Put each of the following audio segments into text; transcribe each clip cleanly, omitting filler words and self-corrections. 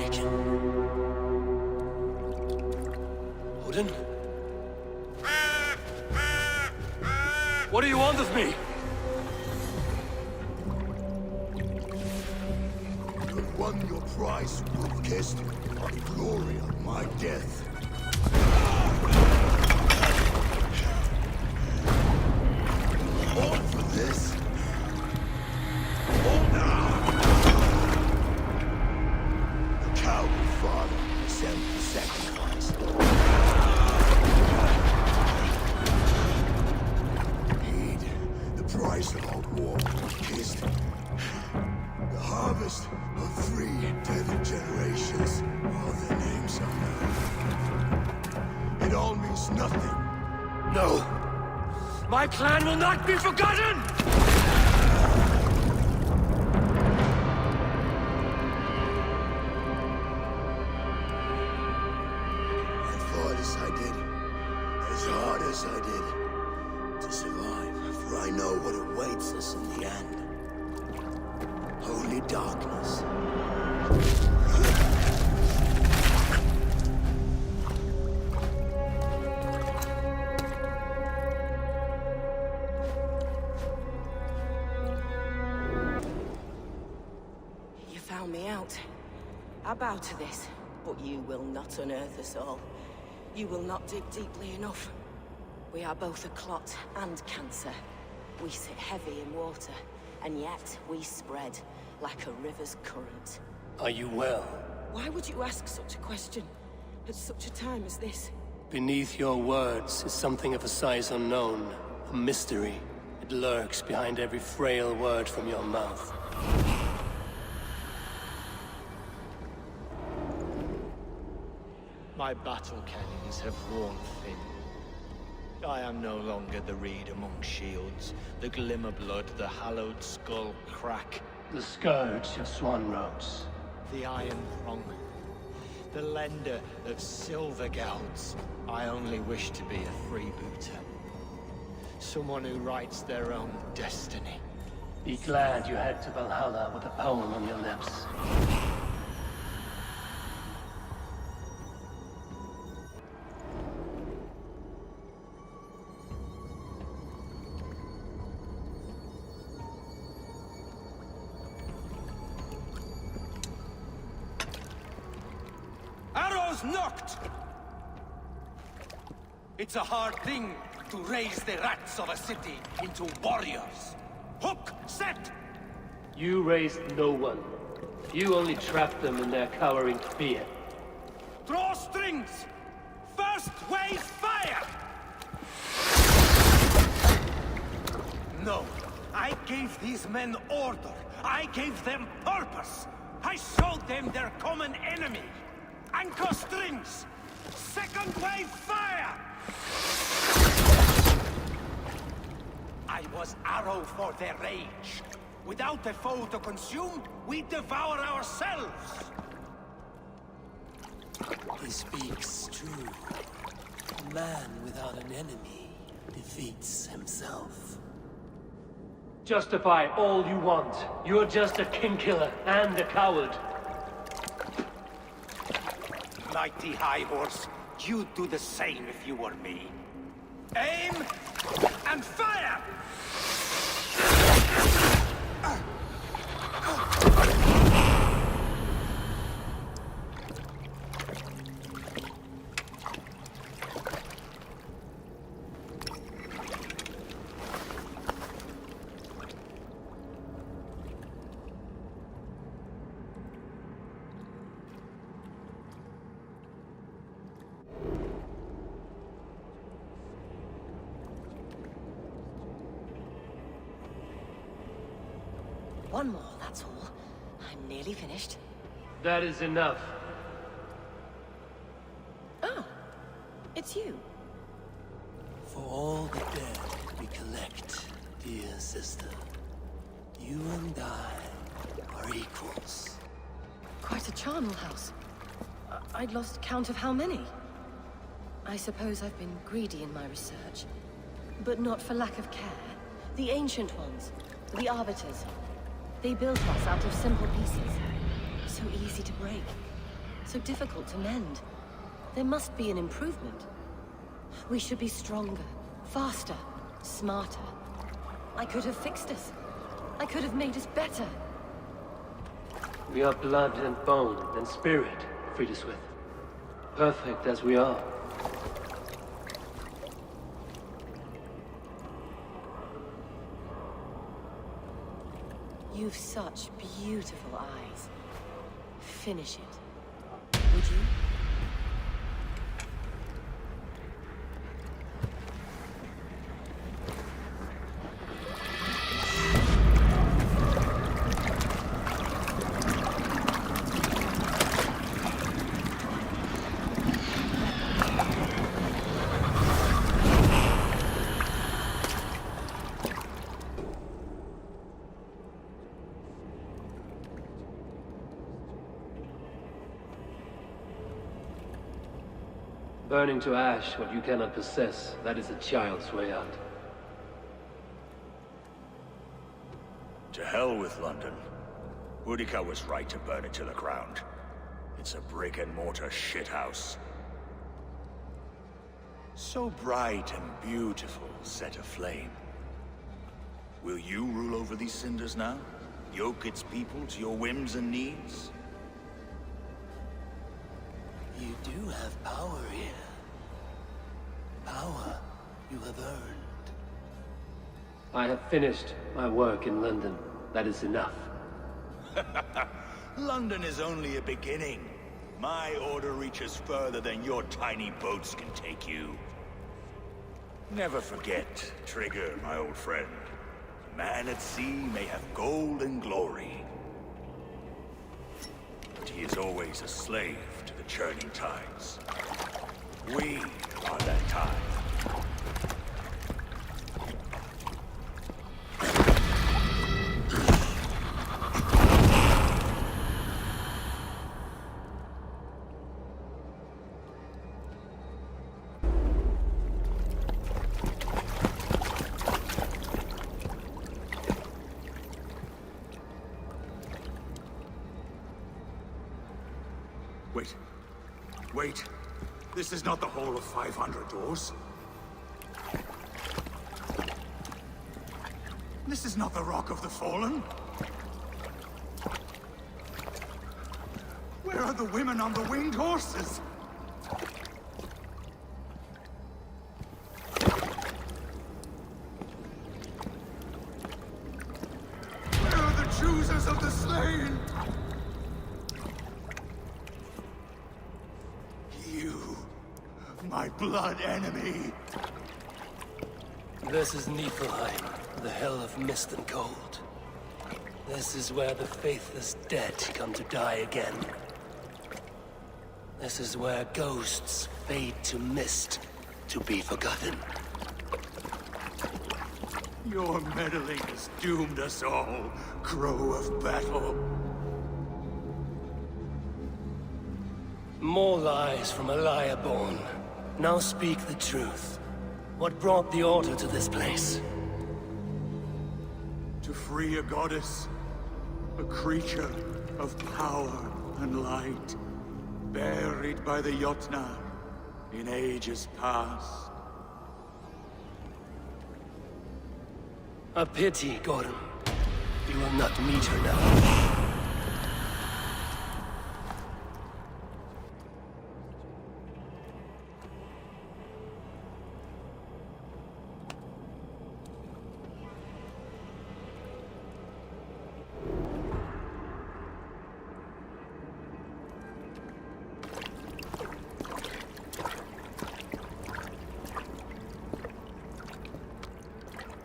taken. Odin? What do you want of me? You won your prize, Brookhest, the glory of my death. All for this? All now! The coward father sent the sacrifice. Paid the price of our war, kissed. The harvest of 3 dead generations. All their names are known. It all means nothing. No! My clan will not be forgotten! I fought as I did, as hard as I did, to survive, for I know what awaits us in the end. Holy darkness. You found me out. I bow to this, but you will not unearth us all. You will not dig deeply enough. We are both a clot and cancer. We sit heavy in water, and yet we spread like a river's current. Are you well? Why would you ask such a question at such a time as this? Beneath your words is something of a size unknown, a mystery. It lurks behind every frail word from your mouth. My battle kennings have worn thin. I am no longer the reed among shields, the glimmer blood, the hallowed skull crack, The scourge of swan roads. the iron prong, the lender of silver gelds. I only wish to be a freebooter. Someone who writes their own destiny. Be glad you head to Valhalla with a poem on your lips. Arrows knocked! It's a hard thing to raise the rats of a city into warriors. Hook, set! You raised no one. You only trapped them in their cowering fear. Draw strings! First wave fire! No, I gave these men order. I gave them purpose. I showed them their common enemy. Anchor strings! Second wave fire! I was arrow for their rage. Without a foe to consume, we devour ourselves. He speaks true. A man without an enemy defeats himself. Justify all you want. You're just a king-killer and a coward. Mighty High Horse, you'd do the same if you were me. Aim and fire! One more, that's all. I'm nearly finished. That is enough. Oh, it's you. For all the dead we collect, dear sister, you and I are equals. Quite a charnel house. I'd lost count of how many. I suppose I've been greedy in my research. But not for lack of care. The ancient ones, the arbiters, they built us out of simple pieces. So easy to break. So difficult to mend. There must be an improvement. We should be stronger, faster, smarter. I could have fixed us. I could have made us better. We are blood and bone and spirit, Friediswith. Perfect as we are. You've such beautiful eyes. Finish it, would you? Burning to ash what you cannot possess, that is a child's way out. To hell with London. Boudica was right to burn it to the ground. It's a brick-and-mortar shithouse. So bright and beautiful, set aflame. Will you rule over these cinders now? Yoke its people to your whims and needs? You do have power here. Power you have earned. I have finished my work in London. That is enough. London is only a beginning. My order reaches further than your tiny boats can take you. Never forget, Trigger, my old friend. A man at sea may have gold and glory, but he is always a slave to the churning tides. We are that tide. Wait. This is not the Hall of 500 Doors. This is not the Rock of the Fallen. Where are the women on the winged horses? Where are the choosers of the slain? My blood enemy. This is Niflheim, the hell of mist and cold. This is where the faithless dead come to die again. This is where ghosts fade to mist, to be forgotten. Your meddling has doomed us all, crow of battle. More lies from a liar born. Now speak the truth. What brought the Order to this place? To free a goddess, a creature of power and light, buried by the Jotnar in ages past. A pity, Gordon. You will not meet her now.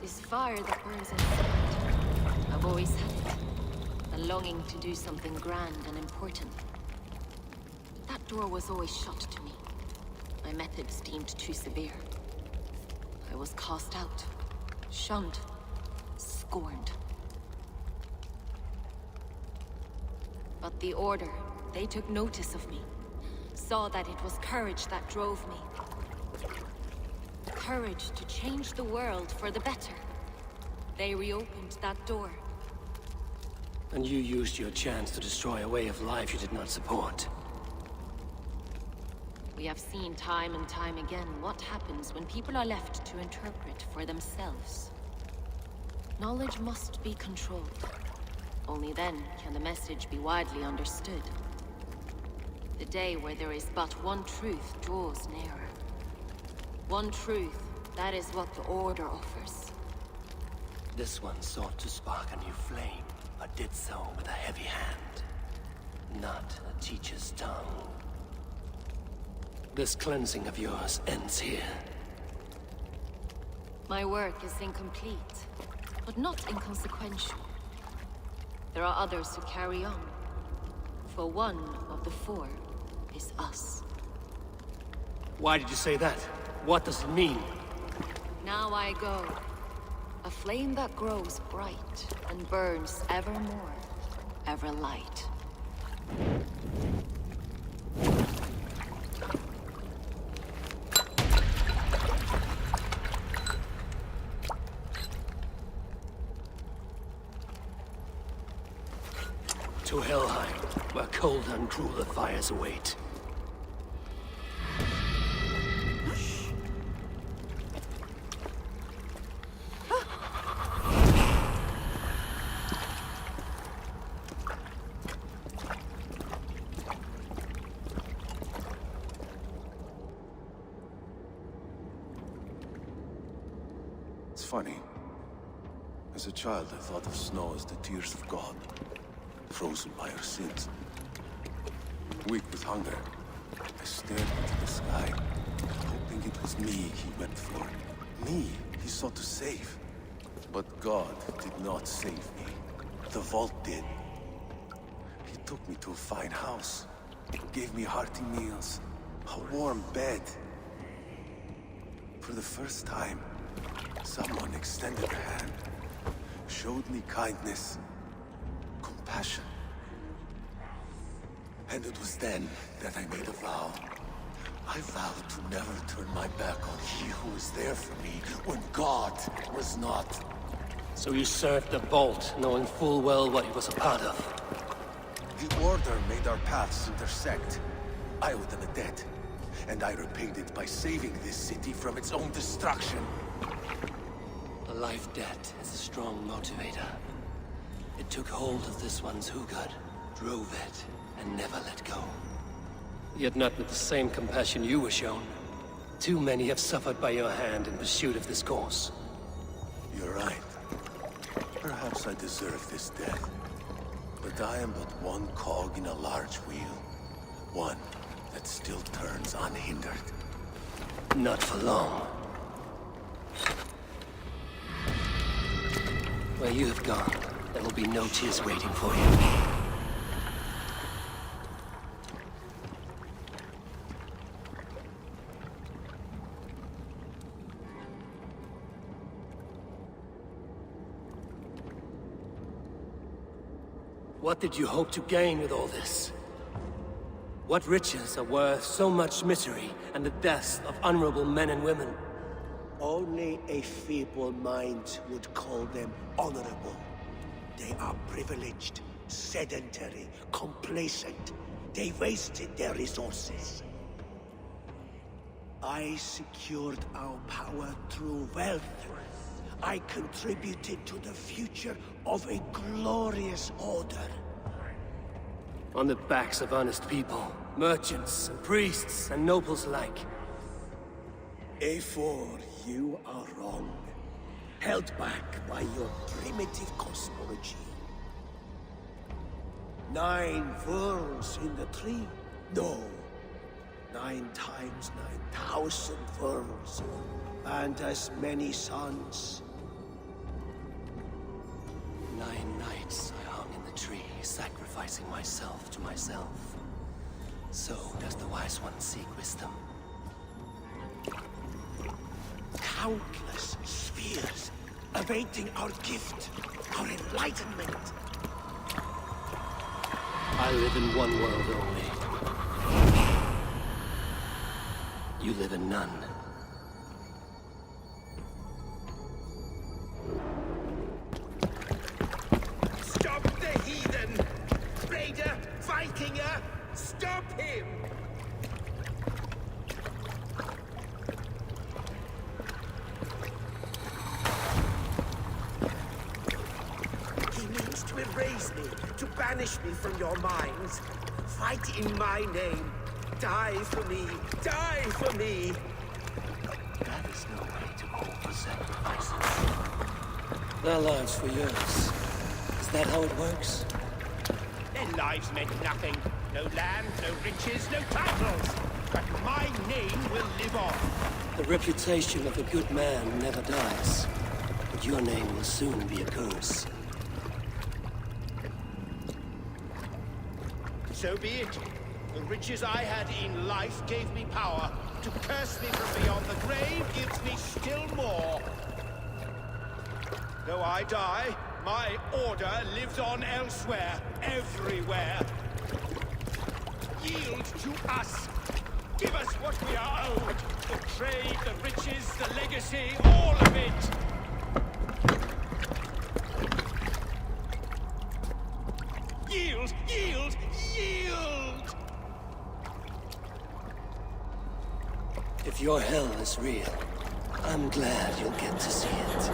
This fire that burns inside. I've always had it. A longing to do something grand and important. That door was always shut to me. My methods deemed too severe. I was cast out, shunned, scorned. But the Order, they took notice of me. Saw that it was courage that drove me. Courage to change the world for the better. They reopened that door. And you used your chance to destroy a way of life you did not support. We have seen time and time again what happens when people are left to interpret for themselves. Knowledge must be controlled. Only then can the message be widely understood. The day where there is but one truth draws nearer. One truth, that is what the Order offers. This one sought to spark a new flame, but did so with a heavy hand, not a teacher's tongue. This cleansing of yours ends here. My work is incomplete, but not inconsequential. There are others who carry on. For one of the four is us. Why did you say that? What does it mean? Now I go. A flame that grows bright and burns ever more, ever light. To Helheim, where cold and crueler fires await. It's funny. As a child, I thought of snow as the tears of God, frozen by our sins. Weak with hunger, I stared into the sky, hoping it was me he went for. Me he sought to save. But God did not save me. The vault did. He took me to a fine house, gave me hearty meals, a warm bed. For the first time, someone extended a hand, showed me kindness, compassion. And it was then that I made a vow. I vowed to never turn my back on he who was there for me when God was not. So you served the Vault, knowing full well what he was a part of. The Order made our paths intersect. I owed them a debt, and I repaid it by saving this city from its own destruction. A life debt is a strong motivator. It took hold of this one's hugad, drove it, and never let go. Yet not with the same compassion you were shown. Too many have suffered by your hand in pursuit of this course. You're right. Perhaps I deserve this death. But I am but one cog in a large wheel. One that still turns unhindered. Not for long. Where you have gone, there will be no tears waiting for you. What did you hope to gain with all this? What riches are worth so much misery and the deaths of honorable men and women? Only a feeble mind would call them honorable. They are privileged, sedentary, complacent. They wasted their resources. I secured our power through wealth. I contributed to the future of a glorious order. On the backs of honest people, merchants and priests and nobles alike. A4, you are wrong. Held back by your primitive cosmology. 9 worlds in the tree? No. 9 times 9,000 worlds. And as many suns. 9 nights I hung in the tree, sacrificing myself to myself. So does the wise one seek wisdom. Countless spheres, awaiting our gift, our enlightenment. I live in one world only. You live in none. Stop the heathen! Raider! Vikinger! Stop him! Banish me from your minds. Fight in my name. Die for me. Die for me. That is no way to call for sacrifices. Their lives for yours. Is that how it works? Their lives meant nothing. No land, no riches, no titles. But my name will live on. The reputation of a good man never dies. But your name will soon be a curse. So be it. The riches I had in life gave me power. To curse me from beyond the grave gives me still more. Though I die, my order lives on elsewhere, everywhere. Yield to us. Give us what we are owed. The trade, the riches, the legacy, all of it. Yield, yield, yield! If your hell is real, I'm glad you'll get to see it.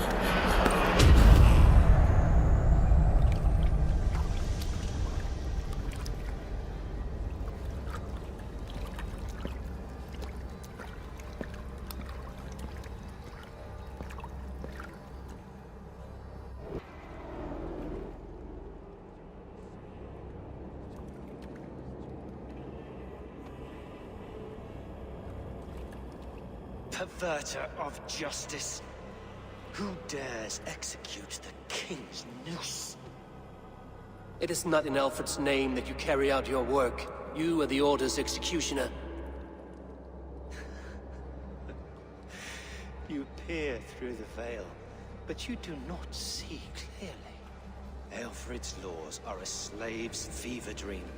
Perverter of justice. Who dares execute the king's noose? It is not in Alfred's name that you carry out your work. You are the Order's executioner. You peer through the veil, but you do not see clearly. Alfred's laws are a slave's fever dream.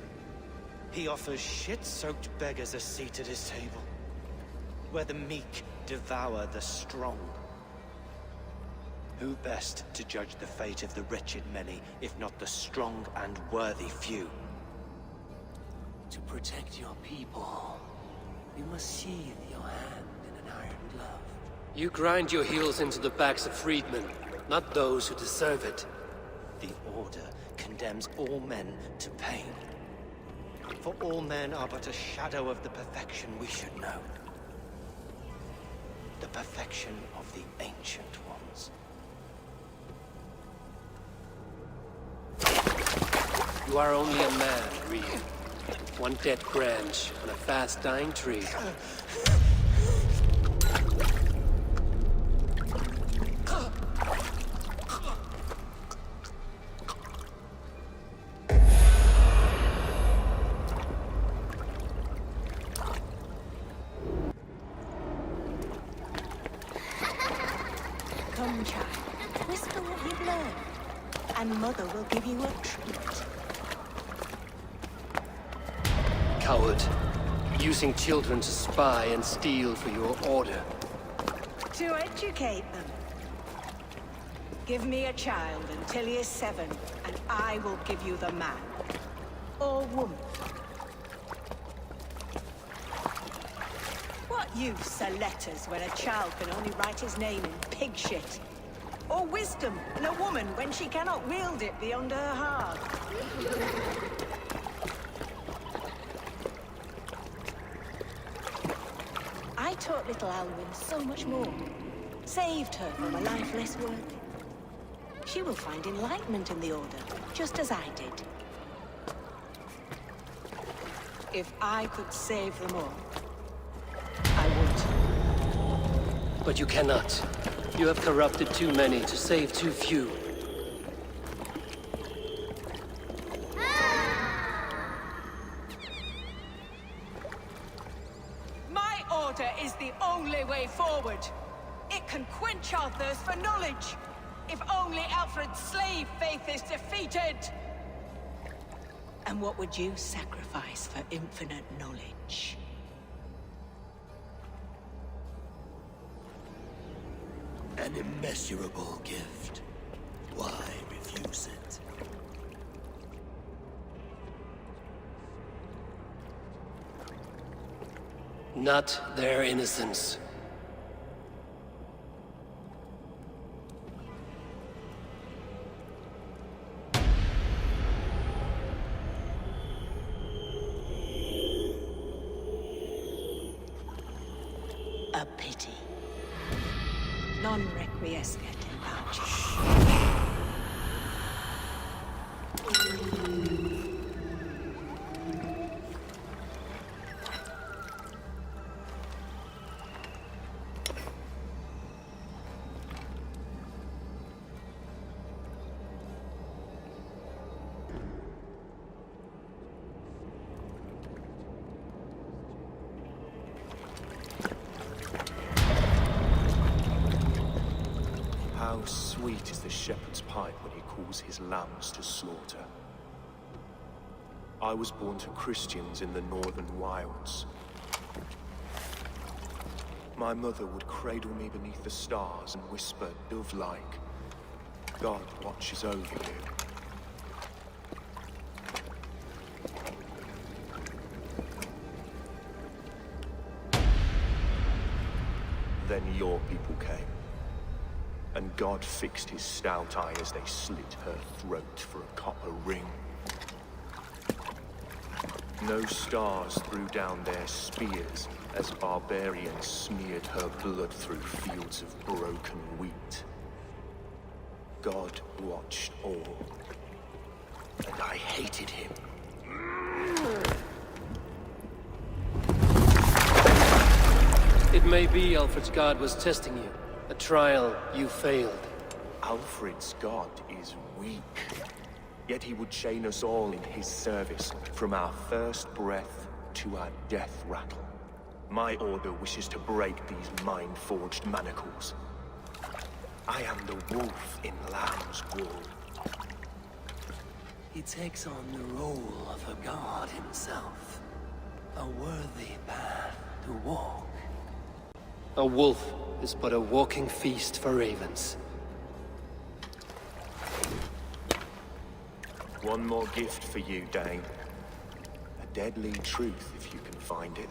He offers shit-soaked beggars a seat at his table, where the meek devour the strong. Who best to judge the fate of the wretched many, if not the strong and worthy few? To protect your people, you must sheathe your hand in an iron glove. You grind your heels into the backs of freedmen, not those who deserve it. The Order condemns all men to pain. For all men are but a shadow of the perfection we should know. The perfection of the Ancient Ones. You are only a man, Reed. One dead branch on a fast-dying tree. Come, child. Whisper what you've learned, and Mother will give you a treat. Coward. Using children to spy and steal for your order. To educate them. Give me a child until he is 7, and I will give you the man. Or woman. What use are letters when a child can only write his name in pig shit? Or wisdom in a woman when she cannot wield it beyond her heart? I taught little Alwyn so much more. Saved her from a life less worthy. She will find enlightenment in the Order, just as I did. If I could save them all, I would. But you cannot. You have corrupted too many to save too few. My order is the only way forward. It can quench our thirst for knowledge. If only Alfred's slave faith is defeated. And what would you sacrifice for infinite knowledge? An immeasurable gift. Why refuse it? Not their innocence. pity. Non requiescat in pace. How sweet is the shepherd's pipe when he calls his lambs to slaughter. I was born to Christians in the northern wilds. My mother would cradle me beneath the stars and whisper, dove-like, God watches over you. Then your people came. And God fixed his stout eye as they slit her throat for a copper ring. No stars threw down their spears as barbarians smeared her blood through fields of broken wheat. God watched all, and I hated him. It may be Alfred's God was testing you. A trial you failed. Alfred's God is weak. Yet he would chain us all in his service, from our first breath to our death rattle. My order wishes to break these mind-forged manacles. I am the wolf in lamb's wool. He takes on the role of a god himself. A worthy path to walk. A wolf is but a walking feast for ravens. One more gift for you, Dane. A deadly truth, if you can find it.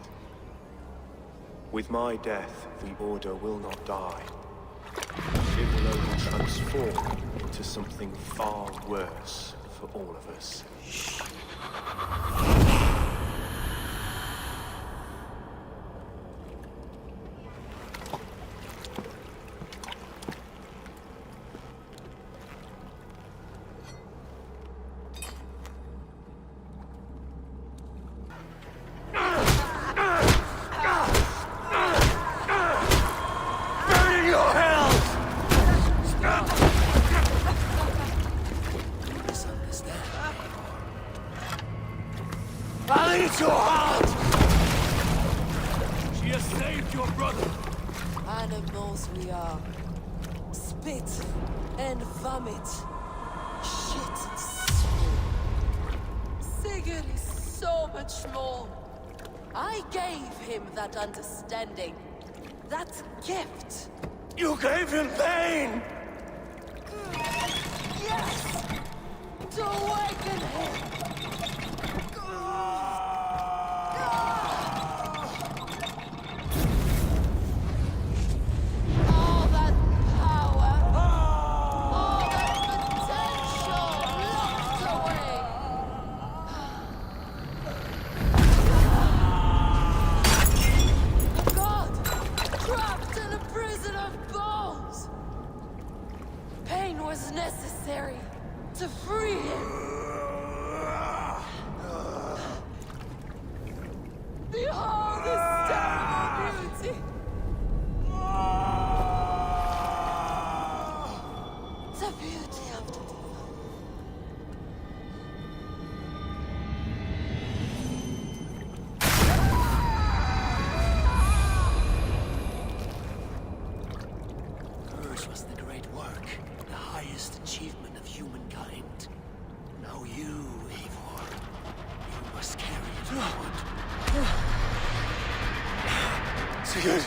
With my death, the Order will not die. It will only transform into something far worse for all of us. Your heart! She has saved your brother! Animals we are. Spit and vomit. Shit and swoon. Sigurd is so much more. I gave him that understanding. That gift. You gave him pain! Yes! To awaken him! Necessary to free him. Behold this terrible beauty. The beauty of the divine. Hers was the great work. The highest achievement of humankind. Now you, Eivor, you must carry it forward. Sigurd!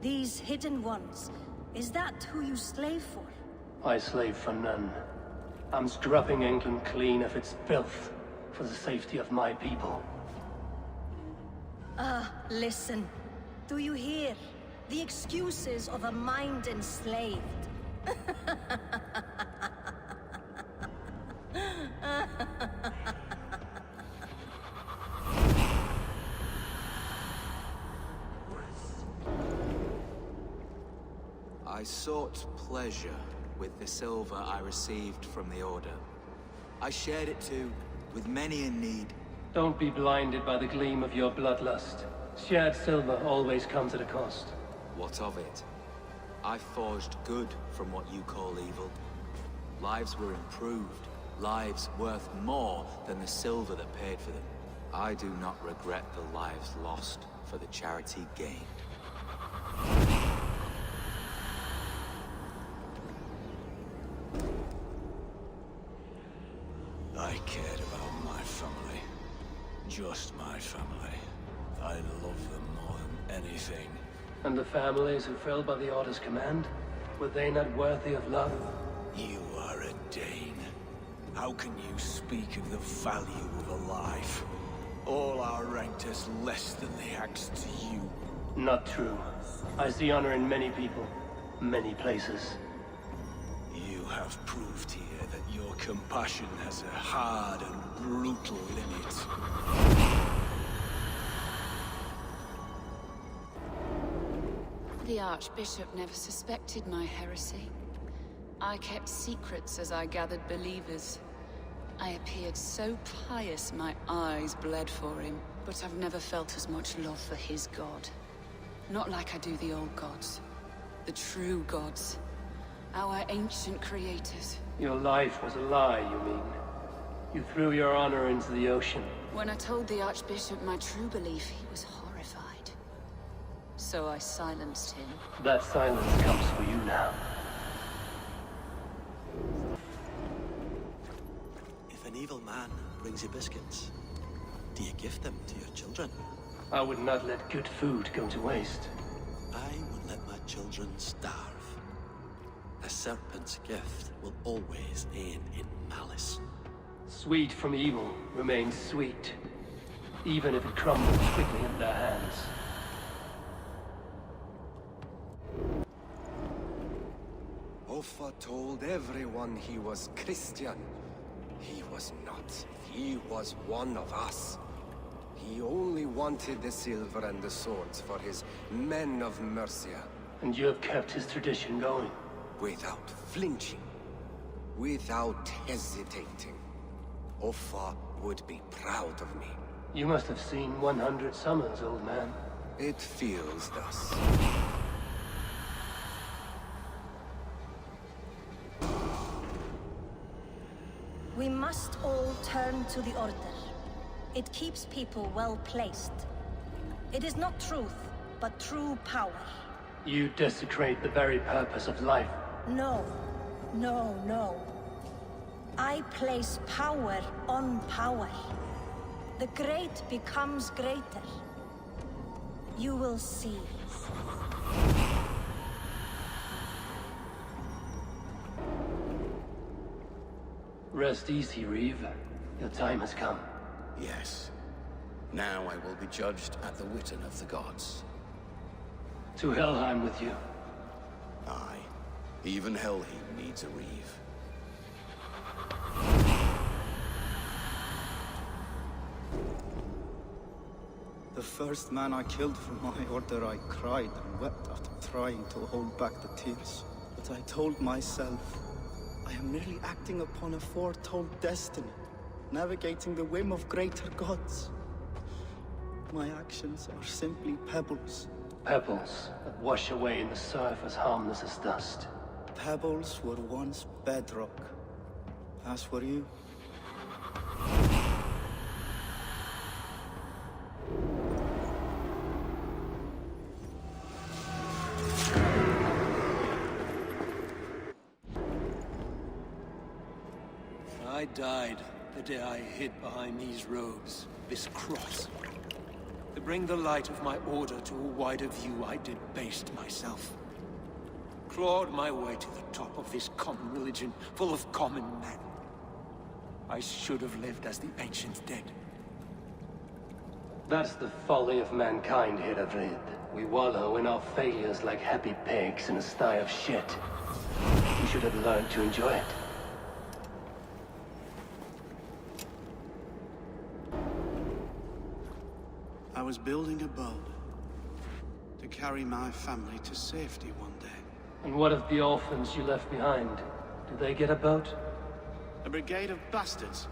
These hidden ones, is that who you slave for? I slave for none. I'm scrubbing England clean of its filth for the safety of my people. Listen. Do you hear? The excuses of a mind enslaved. I sought pleasure with the silver I received from the Order. I shared it too, with many in need. Don't be blinded by the gleam of your bloodlust. Shared silver always comes at a cost. What of it? I forged good from what you call evil. Lives were improved, lives worth more than the silver that paid for them. I do not regret the lives lost for the charity gained. I cared about my family. Just my family. I love them more than anything. And the families who fell by the Order's command? Were they not worthy of love? You are a Dane. How can you speak of the value of a life? All are ranked as less than the axe to you. Not true. I see honor in many people, many places. You have proved here that your compassion has a hard and brutal limit. The Archbishop never suspected my heresy. I kept secrets as I gathered believers. I appeared so pious my eyes bled for him. But I've never felt as much love for his god. Not like I do the old gods. The true gods. Our ancient creators. Your life was a lie, you mean? You threw your honor into the ocean. When I told the Archbishop my true belief, he was horrified. So I silenced him. That silence comes for you now. If an evil man brings you biscuits, do you give them to your children? I would not let good food go to waste. I would let my children starve. A serpent's gift will always end in malice. Sweet from evil remains sweet, even if it crumbles quickly in their hands. Offa told everyone he was Christian. He was not. He was one of us. He only wanted the silver and the swords for his men of Mercia. And you have kept his tradition going? Without flinching. Without hesitating. Offa would be proud of me. You must have seen 100 summers, old man. It feels thus. We must all turn to the Order. It keeps people well placed. It is not truth, but true power. You desecrate the very purpose of life. No. No, no. I place power on power. The great becomes greater. You will see. Rest easy, Reeve. Your time has come. Yes. Now I will be judged at the Witten of the gods. To Helheim with you. Aye. Even Helheim needs a Reeve. The first man I killed from my order, I cried and wept after trying to hold back the tears. But I told myself, I am merely acting upon a foretold destiny, navigating the whim of greater gods. My actions are simply pebbles. Pebbles that wash away in the surf as harmless as dust. Pebbles were once bedrock, as were you. I died the day I hid behind these robes, this cross. To bring the light of my order to a wider view, I debased myself. Clawed my way to the top of this common religion, full of common men. I should have lived as the ancient dead. That's the folly of mankind, Hiravrid. We wallow in our failures like happy pigs in a sty of shit. We should have learned to enjoy it. I was building a boat to carry my family to safety one day. And what of the orphans you left behind? Do they get a boat? A brigade of bastards.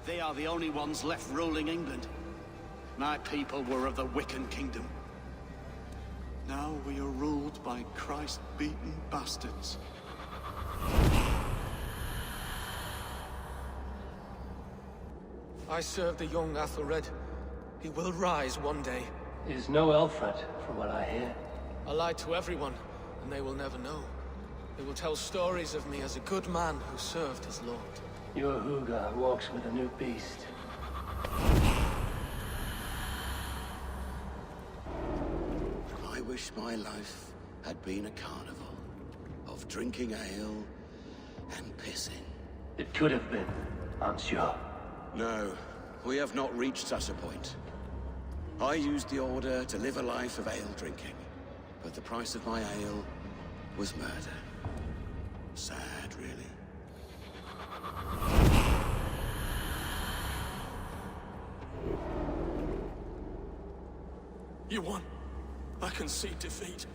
They are the only ones left ruling England. My people were of the Wiccan kingdom. Now we are ruled by Christ-beaten bastards. I serve the young Athelred. He will rise one day. Is no Alfred, from what I hear. I lied to everyone, and they will never know. They will tell stories of me as a good man who served his lord. Your Huga walks with a new beast. I wish my life had been a carnival of drinking ale and pissing. It could have been, I'm sure. No, we have not reached such a point. I used the order to live a life of ale drinking, but the price of my ale was murder. Sad, really. You won. I concede defeat.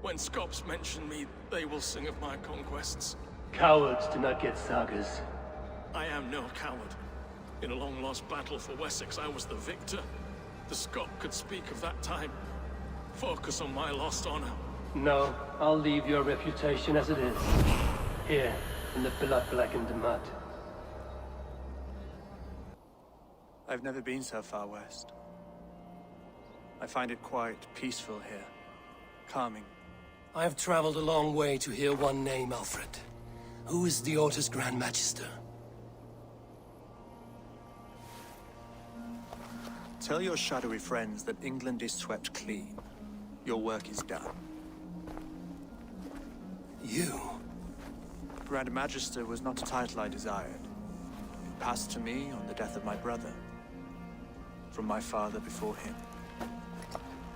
When Scops mention me, they will sing of my conquests. Cowards do not get sagas. I am no coward. In a long-lost battle for Wessex, I was the victor. The Scot could speak of that time. Focus on my lost honor. No, I'll leave your reputation as it is. Here, in the blood-blackened mud. I've never been so far west. I find it quite peaceful here. Calming. I have traveled a long way to hear one name, Alfred. Who is the Orta's Grand Magister? Tell your shadowy friends that England is swept clean. Your work is done. You? Grand Magister was not a title I desired. It passed to me on the death of my brother. From my father before him.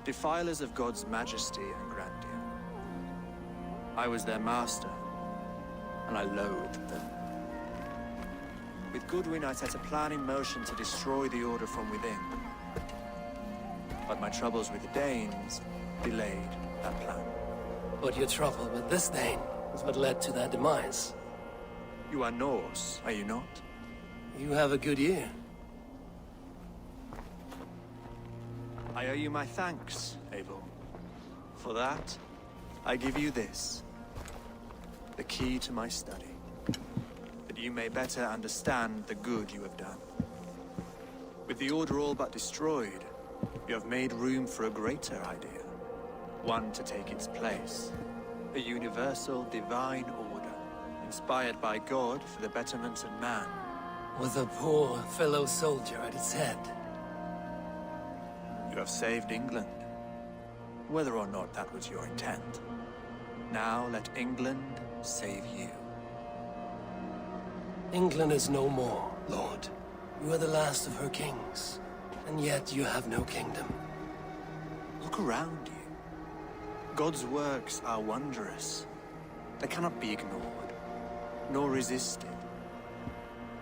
Defilers of God's majesty and grandeur. I was their master, and I loathed them. With Goodwin, I set a plan in motion to destroy the Order from within. But my troubles with the Danes delayed that plan. But your trouble with this Dane is what led to their demise. You are Norse, are you not? You have a good ear. I owe you my thanks, Abel. For that, I give you this. The key to my study. That you may better understand the good you have done. With the Order all but destroyed, you have made room for a greater idea. One to take its place. A universal divine order, inspired by God for the betterment of man. With a poor fellow soldier at its head. You have saved England, whether or not that was your intent. Now let England save you. England is no more, Lord. You are the last of her kings, and yet you have no kingdom. Look around you. God's works are wondrous. They cannot be ignored, nor resisted.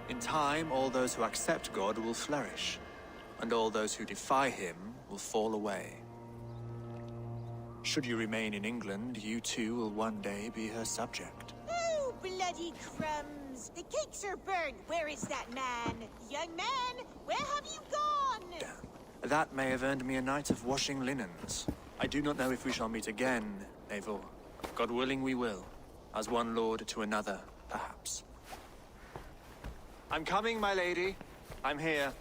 In time, all those who accept God will flourish, and all those who defy him will fall away. Should you remain in England, you too will one day be her subject. Oh, bloody crumbs! The cakes are burned! Where is that man? Young man, where have you gone? Damn. That may have earned me a night of washing linens. I do not know if we shall meet again, Eivor. God willing we will. As one lord to another, perhaps. I'm coming, my lady. I'm here.